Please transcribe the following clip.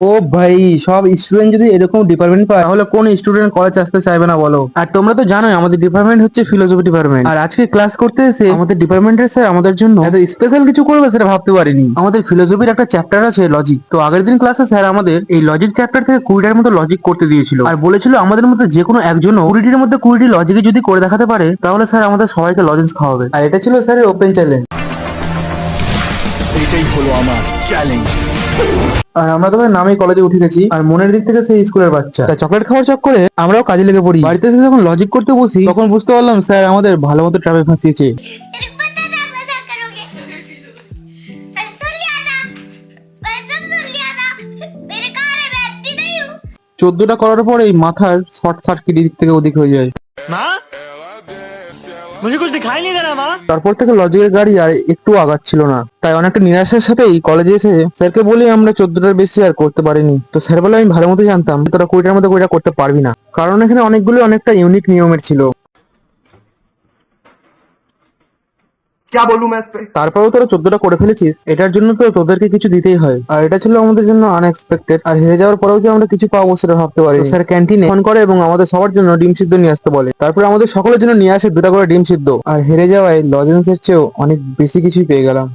ও ভাই, সব স্টুডেন্ট যদি এরকম ডিপার্টমেন্ট পায় তাহলে কোন স্টুডেন্ট কলেজ আসতে চাইবে না বলো? আর তোমরা তো জানোই আমাদের ডিপার্টমেন্ট হচ্ছে ফিলোসফি ডিপার্টমেন্ট। আর আজকে ক্লাস করতে এসে আমাদের ডিপার্টমেন্টের স্যার আমাদের জন্য এত স্পেশাল কিছু করবে সেটা ভাবতে পারিনি। আমাদের ফিলোসফির একটা চ্যাপ্টার আছে লজিক, তো আগের দিন ক্লাসে স্যার আমাদের এই লজিক চ্যাপ্টার থেকে 20টার মতো লজিক করতে দিয়েছিল আর বলেছিল আমাদের মধ্যে যে কোনো একজনও 20টির মধ্যে 20টি লজিকে যদি করে দেখাতে পারে তাহলে স্যার আমাদের সবাইকে লজেন্স খাওয়াবে। আর এটা ছিল স্যারের ওপেন চ্যালেঞ্জ। এটাই হলো আমার চ্যালেঞ্জ। আর আমরা তো ভাই নামেই কলেজে উঠে গেছি, আর মনের দিক থেকে সেই স্কুলের বাচ্চা, তাই চকলেট খাওয়ার চক্করে আমরাও কাজে লেগে পড়ি। বাড়িতে এসে যখন লজিক করতে বসি তখন বুঝতে পারলাম স্যার আমাদের ভালো মতো ট্রাপে ফাঁসিয়েছে। तेरे को पता था मजाक करोगे। मैंने सुन लिया था, मैं सब सुन लिया था। मेरे कान में बैठती नहीं हूँ। 14টা করার পরেই মাথার শর্ট সার্কিট এদিক থেকে ওদিক হয়ে যায়। माँ, मुझे कुछ दिखाई नहीं दे रहा माँ। তারপর থেকে লজিকের গাড়ি আর একটু আগাচ্ছিল না, তাই অনেকটা নিরাশার সাথেই কলেজে এসে স্যারকে বলি আমরা 14টার বেশি আর করতে পারিনি। তো স্যার বলে আমি ভালো মতো জানতাম যে তোরা 20টার মধ্যে 20টা করতে পারবি না, কারণ এখানে অনেকগুলো অনেকটা ইউনিক নিয়মের ছিল। क्या बोलूं मैं इस पे? তারপরেও তোরা 14টা করে ফেলেছিস, এটার জন্য তো তোদেরকে কিছু দিতেই হয়। আর এটা ছিল আমাদের জন্য আনএক্সপেক্টেড, আর হেরে যাওয়ার পরেও যে আমরা কিছু পাবো সেটা ভাবতে পারি। স্যার ক্যান্টিনে ফোন করে এবং আমাদের সবার জন্য ডিম সিদ্ধ নিয়ে আসতে বলে। তারপরে আমাদের সকলের জন্য নিয়ে আসে 2টা করে ডিম সিদ্ধ, আর হেরে যাওয়ায় লজেন্সের চেয়েও অনেক বেশি কিছুই পেয়ে গেলাম।